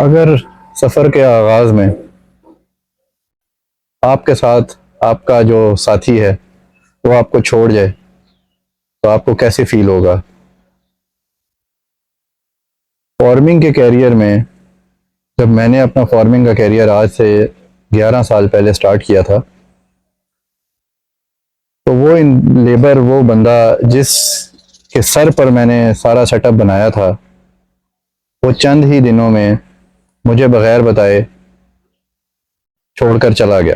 अगर सफ़र के आगाज़ में आपके साथ आपका जो साथी है वो आपको छोड़ जाए तो आपको कैसे फील होगा। फार्मिंग के कैरियर में जब मैंने अपना फार्मिंग का कैरियर आज से 11 साल पहले स्टार्ट किया था, तो वो इन लेबर वो बंदा जिस के सर पर मैंने सारा सेटअप बनाया था, वो चंद ही दिनों में मुझे बगैर बताए छोड़कर चला गया।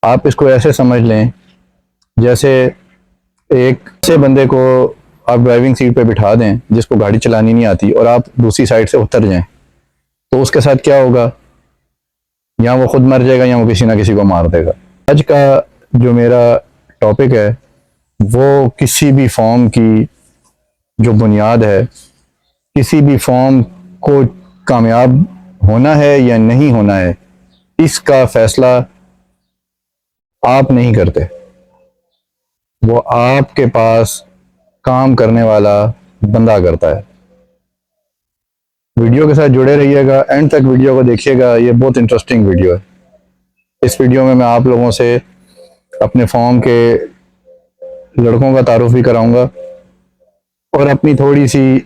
आप इसको ऐसे समझ लें जैसे एक ऐसे बंदे को आप ड्राइविंग सीट पे बिठा दें जिसको गाड़ी चलानी नहीं आती और आप दूसरी साइड से उतर जाएं, तो उसके साथ क्या होगा? या वो खुद मर जाएगा या वो किसी ना किसी को मार देगा। आज का जो मेरा टॉपिक है वो किसी भी फॉर्म की जो बुनियाद है, किसी भी फॉर्म को कामयाब होना है या नहीं होना है, इसका फैसला आप नहीं करते, वो आपके पास काम करने वाला बंदा करता है। वीडियो के साथ जुड़े रहिएगा, एंड तक वीडियो को देखिएगा, ये बहुत इंटरेस्टिंग वीडियो है। इस वीडियो में मैं आप लोगों से अपने फॉर्म के लड़कों का तारुफ भी कराऊंगा और अपनी थोड़ी सी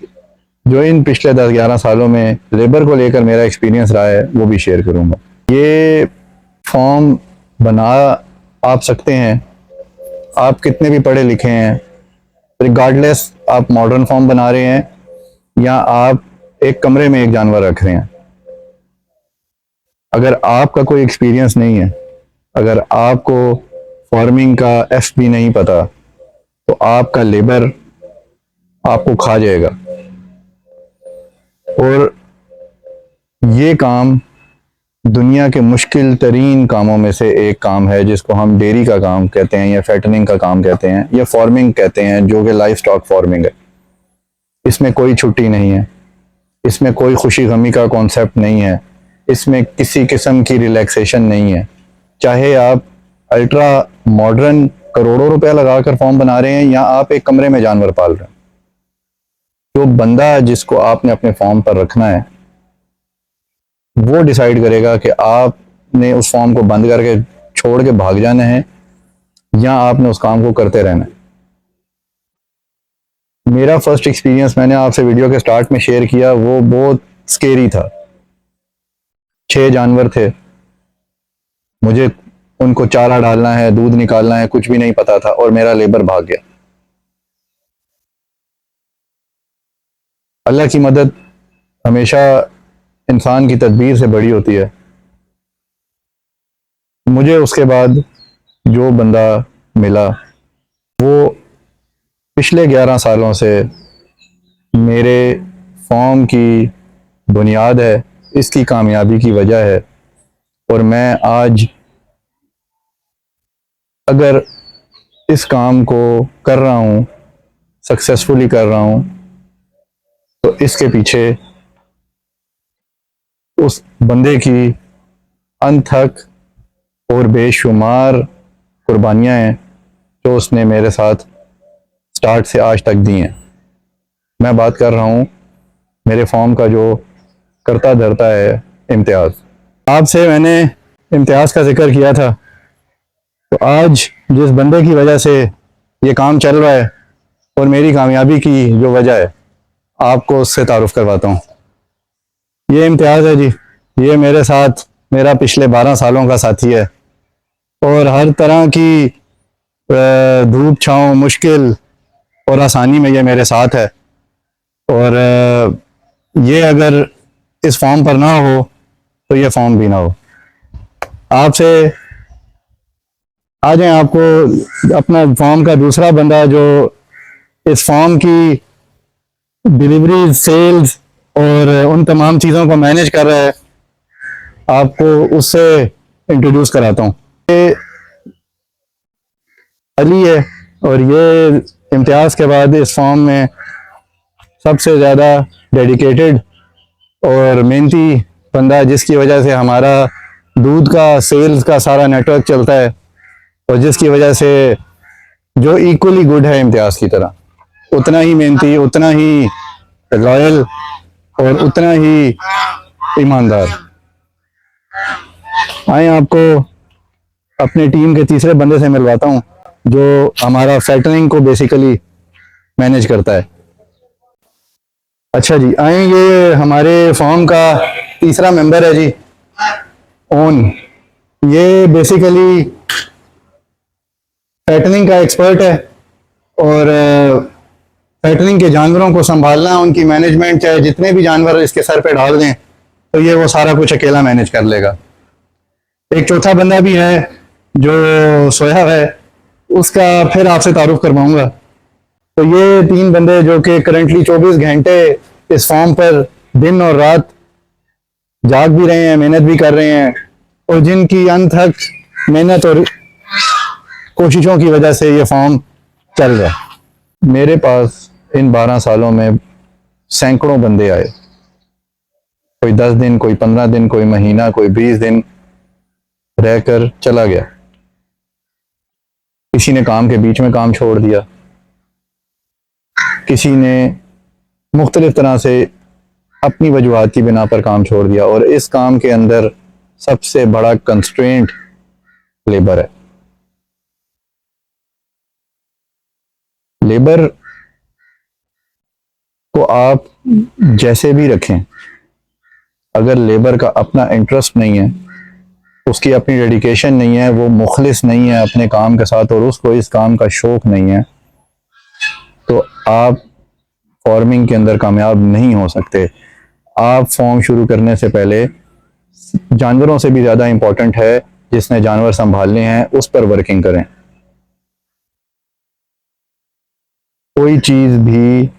जो इन पिछले 10-11 सालों में लेबर को लेकर मेरा एक्सपीरियंस रहा है वो भी शेयर करूंगा। ये फॉर्म बना आप सकते हैं, आप कितने भी पढ़े लिखे हैं, रिगार्डलेस आप मॉडर्न फॉर्म बना रहे हैं या आप एक कमरे में एक जानवर रख रहे हैं। अगर आपका कोई एक्सपीरियंस नहीं है, अगर आपको फार्मिंग का एफ भी नहीं पता, तो आपका लेबर आपको खा जाएगा। और ये काम दुनिया के मुश्किल तरीन कामों में से एक काम है जिसको हम डेयरी का काम कहते हैं या फैटनिंग का काम कहते हैं या फार्मिंग कहते हैं, जो कि लाइफ स्टॉक फार्मिंग है। इसमें कोई छुट्टी नहीं है, इसमें कोई खुशी गमी का कॉन्सेप्ट नहीं है, इसमें किसी किस्म की रिलैक्सेशन नहीं है। चाहे आप अल्ट्रा मॉडर्न करोड़ों रुपया लगाकर फॉर्म बना रहे हैं या आप एक कमरे में जानवर पाल रहे हैं, जो बंदा जिसको आपने अपने फॉर्म पर रखना है वो डिसाइड करेगा कि आपने उस फॉर्म को बंद करके छोड़ के भाग जाना है या आपने उस काम को करते रहना है। मेरा फर्स्ट एक्सपीरियंस मैंने आपसे वीडियो के स्टार्ट में शेयर किया, वो बहुत स्केरी था। 6 जानवर थे, मुझे उनको चारा डालना है, दूध निकालना है, कुछ भी नहीं पता था और मेरा लेबर भाग गया। अल्लाह की मदद हमेशा इंसान की तदबीर से बड़ी होती है। मुझे उसके बाद जो बंदा मिला वो पिछले 11 सालों से मेरे फॉर्म की बुनियाद है, इसकी कामयाबी की वजह है। और मैं आज अगर इस काम को कर रहा हूँ, सक्सेसफुली कर रहा हूँ, तो इसके पीछे उस बंदे की अनथक और बेशुमार कुर्बानियाँ हैं जो उसने मेरे साथ स्टार्ट से आज तक दी हैं। मैं बात कर रहा हूँ मेरे फॉर्म का जो करता धरता है इम्तियाज़। आपसे मैंने इम्तियाज़ का जिक्र किया था, तो आज जिस बंदे की वजह से ये काम चल रहा है और मेरी कामयाबी की जो वजह है, आपको उससे तारुफ करवाता हूँ। ये इम्तियाज़ है जी, ये मेरे साथ मेरा पिछले 12 सालों का साथी है और हर तरह की धूप छाँव, मुश्किल और आसानी में ये मेरे साथ है। और ये अगर इस फॉर्म पर ना हो तो ये फॉर्म भी ना हो। आपसे आ जाए, आपको अपना फॉर्म का दूसरा बंदा जो इस फॉर्म की डिलीवरी, सेल्स और उन तमाम चीज़ों को मैनेज कर रहा है, आपको उससे इंट्रोड्यूस कराता हूँ। ये अली है और ये इम्तियाज़ के बाद इस फॉर्म में सबसे ज़्यादा डेडिकेटेड और मेहनती बंदा, जिसकी वजह से हमारा दूध का सेल्स का सारा नेटवर्क चलता है और जिसकी वजह से जो इक्वली गुड है इम्तियाज़ की तरह, उतना ही मेहनती, उतना ही लॉयल और उतना ही ईमानदार। आए आपको अपने टीम के तीसरे बंदे से मिलवाता हूँ जो हमारा फैक्टरिंग को बेसिकली मैनेज करता है। अच्छा जी, आए ये हमारे फॉर्म का तीसरा मेंबर है जी, ओन। ये बेसिकली फैटनिंग का एक्सपर्ट है और फैटनिंग के जानवरों को संभालना, उनकी मैनेजमेंट, चाहे जितने भी जानवर इसके सर पे डाल दें तो ये वो सारा कुछ अकेला मैनेज कर लेगा। एक चौथा बंदा भी है जो सोया है, उसका फिर आपसे तारुफ करवाऊंगा। तो ये तीन बंदे जो कि करंटली 24 घंटे इस फॉर्म पर दिन और रात जाग भी रहे हैं, मेहनत भी कर रहे हैं, और जिनकी अनथक मेहनत और कोशिशों की वजह से ये फॉर्म चल रहा है। मेरे पास इन 12 सालों में सैकड़ों बंदे आए, कोई 10 दिन, कोई 15 दिन, कोई महीना, कोई 20 दिन रहकर चला गया। किसी ने काम के बीच में काम छोड़ दिया, किसी ने मुख्तलिफ तरह से अपनी वजूहात की बिना पर काम छोड़ दिया। और इस काम के अंदर सबसे बड़ा कंस्ट्रेंट लेबर है। लेबर को आप जैसे भी रखें, अगर लेबर का अपना इंटरेस्ट नहीं है, उसकी अपनी डेडिकेशन नहीं है, वो मुखलिस नहीं है अपने काम के साथ और उसको इस काम का शौक नहीं है, तो आप फार्मिंग के अंदर कामयाब नहीं हो सकते। आप फार्म शुरू करने से पहले जानवरों से भी ज़्यादा इंपॉर्टेंट है, जिसने जानवर संभालने हैं उस पर वर्किंग करें। कोई चीज़ भी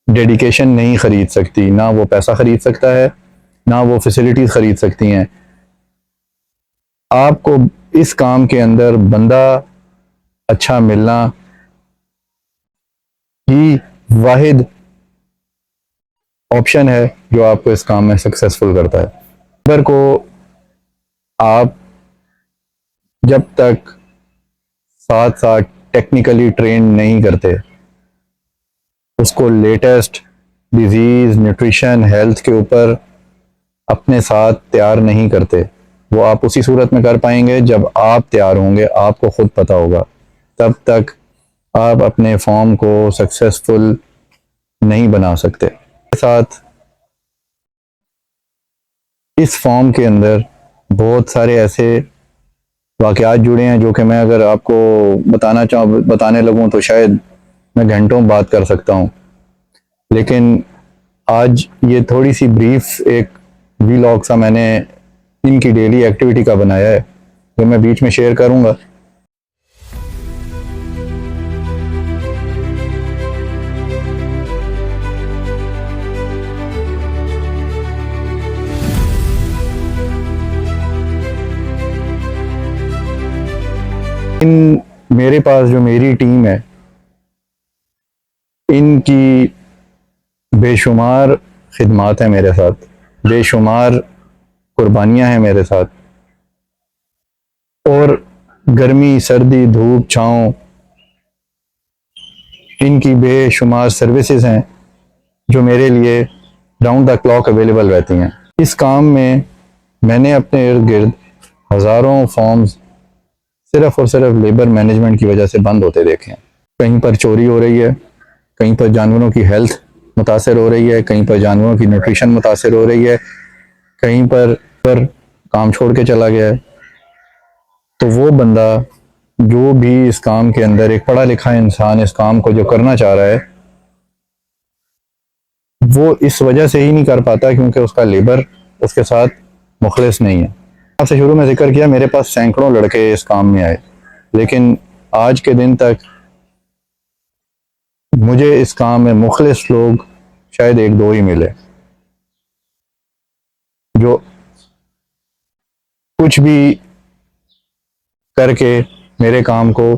डेडिकेशन नहीं खरीद सकती, ना वो पैसा खरीद सकता है, ना वो फैसिलिटीज़ खरीद सकती हैं। आपको इस काम के अंदर बंदा अच्छा मिलना ही वाहिद ऑप्शन है जो आपको इस काम में सक्सेसफुल करता है। लेबर को आप जब तक साथ साथ टेक्निकली ट्रेन नहीं करते, उसको लेटेस्ट डिजीज, न्यूट्रिशन, हेल्थ के ऊपर अपने साथ तैयार नहीं करते, वो आप उसी सूरत में कर पाएंगे जब आप तैयार होंगे, आपको खुद पता होगा। तब तक आप अपने फॉर्म को सक्सेसफुल नहीं बना सकते। साथ इस फॉर्म के अंदर बहुत सारे ऐसे वाक़यात जुड़े हैं जो कि मैं अगर आपको बताने लगूं तो शायद मैं घंटों बात कर सकता हूं। लेकिन आज ये थोड़ी सी ब्रीफ एक वीलॉग सा मैंने इनकी डेली एक्टिविटी का बनाया है जो मैं बीच में शेयर करूंगा। मेरे पास जो मेरी टीम है, इनकी बेशुमार खिदमात हैं मेरे साथ, बेशुमार कुर्बानियां हैं मेरे साथ, और गर्मी, सर्दी, धूप, छाँव, इनकी बेशुमार सर्विसेज हैं जो मेरे लिए राउंड द क्लॉक अवेलेबल रहती हैं। इस काम में मैंने अपने इर्द गिर्द हज़ारों फॉर्म्स सिर्फ और सिर्फ लेबर मैनेजमेंट की वजह से बंद होते देखे हैं। कहीं पर चोरी हो रही है, कहीं पर जानवरों की हेल्थ मुतासर हो रही है, कहीं पर जानवरों की न्यूट्रिशन मुतासर हो रही है, कहीं पर काम छोड़ के चला गया है। तो वो बंदा जो भी इस काम के अंदर, एक पढ़ा लिखा इंसान इस काम को जो करना चाह रहा है, वो इस वजह से ही नहीं कर पाता क्योंकि उसका लेबर उसके साथ मुखलिस नहीं है। आपसे शुरू में जिक्र किया, मेरे पास सैकड़ों लड़के इस काम में आए, लेकिन आज के दिन तक मुझे इस काम में मुखलिस लोग शायद एक दो ही मिले जो कुछ भी करके मेरे काम को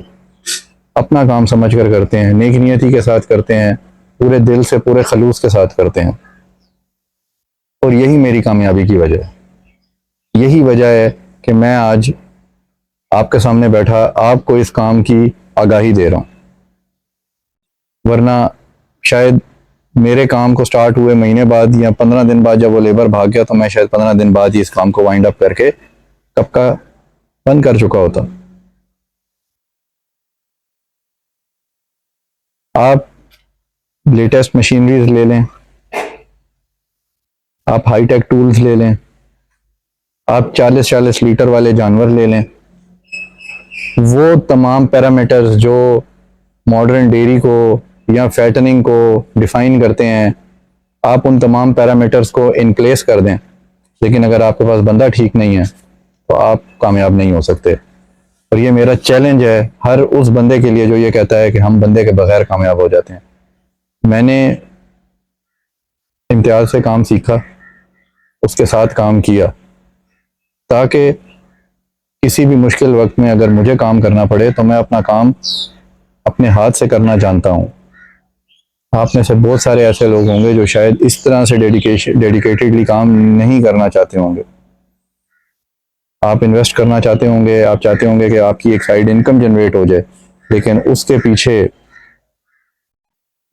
अपना काम समझकर करते हैं, नेक नियति के साथ करते हैं, पूरे दिल से, पूरे खलूस के साथ करते हैं। और यही मेरी कामयाबी की वजह है। यही वजह है कि मैं आज आपके सामने बैठा आपको इस काम की आगाही दे रहा हूं। वरना शायद मेरे काम को स्टार्ट हुए महीने बाद या 15 दिन बाद जब वो लेबर भाग गया तो मैं शायद 15 दिन बाद ही इस काम को वाइंड अप करके कब का बंद कर चुका होता। आप लेटेस्ट मशीनरीज ले लें, आप हाईटेक टूल्स ले लें, आप 40-40 लीटर वाले जानवर ले लें, वो तमाम पैरामीटर्स जो मॉडर्न डेयरी को या फैटनिंग को डिफाइन करते हैं, आप उन तमाम पैरामीटर्स को इन प्लेस कर दें। लेकिन अगर आपके पास बंदा ठीक नहीं है तो आप कामयाब नहीं हो सकते। और ये मेरा चैलेंज है हर उस बंदे के लिए जो ये कहता है कि हम बंदे के बगैर कामयाब हो जाते हैं। मैंने इम्तियाज से काम सीखा, उसके साथ काम किया, ताकि किसी भी मुश्किल वक्त में अगर मुझे काम करना पड़े तो मैं अपना काम अपने हाथ से करना जानता हूँ। आप में से बहुत सारे ऐसे लोग होंगे जो शायद इस तरह से डेडिकेटेडली काम नहीं करना चाहते होंगे। आप इन्वेस्ट करना चाहते होंगे, आप चाहते होंगे कि आपकी एक साइड इनकम जनरेट हो जाए, लेकिन उसके पीछे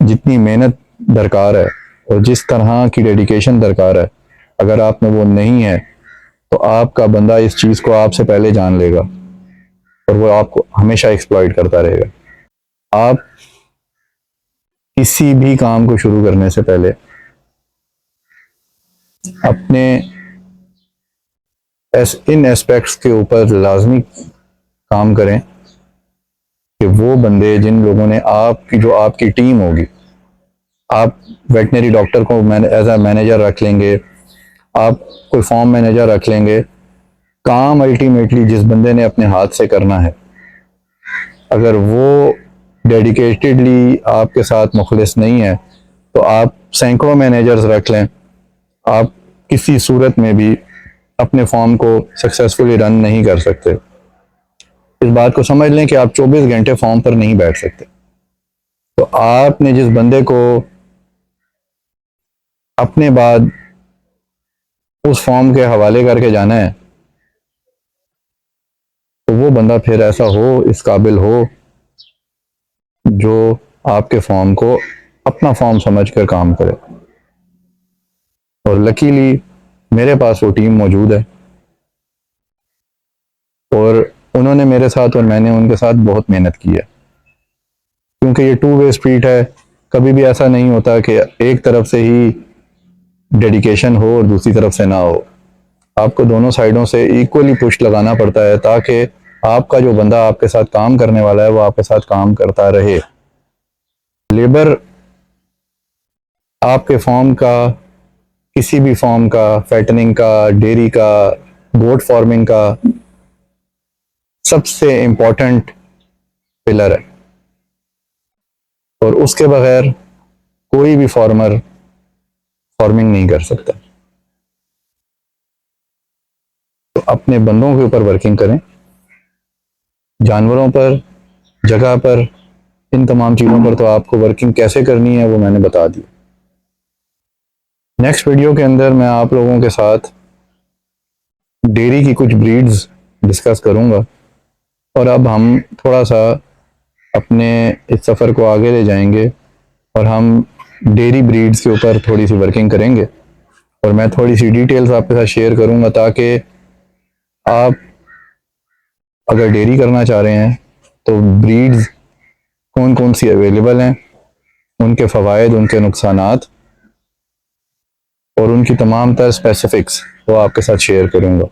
जितनी मेहनत दरकार है और जिस तरह की डेडिकेशन दरकार है, अगर आप में वो नहीं है तो आपका बंदा इस चीज़ को आपसे पहले जान लेगा और वो आपको हमेशा एक्सप्लॉइट करता रहेगा। आप किसी भी काम को शुरू करने से पहले अपने इन एस्पेक्ट्स के ऊपर लाजमी काम करें कि वो बंदे जिन लोगों ने आपकी टीम होगी, आप वेटनरी डॉक्टर को एज अ मैनेजर रख लेंगे, आप कोई फार्म मैनेजर रख लेंगे, काम अल्टीमेटली जिस बंदे ने अपने हाथ से करना है, अगर वो डेडिकेटेडली आपके साथ मुखलिस नहीं है तो आप सैकड़ों मैनेजर्स रख लें, आप किसी सूरत में भी अपने फॉर्म को सक्सेसफुली रन नहीं कर सकते। इस बात को समझ लें कि आप 24 घंटे फॉर्म पर नहीं बैठ सकते। तो आपने जिस बंदे को अपने बाद उस फॉर्म के हवाले करके जाना है तो वो बंदा फिर ऐसा हो, इस काबिल हो, जो आपके फॉर्म को अपना फॉर्म समझकर काम करे। और लकीली मेरे पास वो टीम मौजूद है और उन्होंने मेरे साथ और मैंने उनके साथ बहुत मेहनत की है, क्योंकि ये टू वे स्ट्रीट है। कभी भी ऐसा नहीं होता कि एक तरफ से ही डेडिकेशन हो और दूसरी तरफ से ना हो। आपको दोनों साइडों से इक्वली पुश लगाना पड़ता है ताकि आपका जो बंदा आपके साथ काम करने वाला है वो आपके साथ काम करता रहे। लेबर आपके फॉर्म का, किसी भी फॉर्म का, फैटनिंग का, डेयरी का, गोट फार्मिंग का सबसे इंपॉर्टेंट पिलर है और उसके बगैर कोई भी फार्मर फार्मिंग नहीं कर सकता। तो अपने बंदों के ऊपर वर्किंग करें, जानवरों पर, जगह पर, इन तमाम चीज़ों पर तो आपको वर्किंग कैसे करनी है वो मैंने बता दी। नेक्स्ट वीडियो के अंदर मैं आप लोगों के साथ डेयरी की कुछ ब्रीड्स डिस्कस करूंगा और अब हम थोड़ा सा अपने इस सफ़र को आगे ले जाएंगे और हम डेयरी ब्रीड्स के ऊपर थोड़ी सी वर्किंग करेंगे और मैं थोड़ी सी डिटेल्स आपके साथ शेयर करूंगा ताकि आप अगर डेयरी करना चाह रहे हैं तो ब्रीड्स कौन कौन सी अवेलेबल हैं, उनके फ़वाइद, उनके नुकसानात और उनकी तमाम तर स्पेसिफिक्स वो आपके साथ शेयर करूंगा।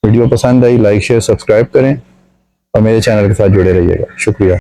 वीडियो पसंद आई, लाइक शेयर सब्सक्राइब करें और मेरे चैनल के साथ जुड़े रहिएगा। शुक्रिया।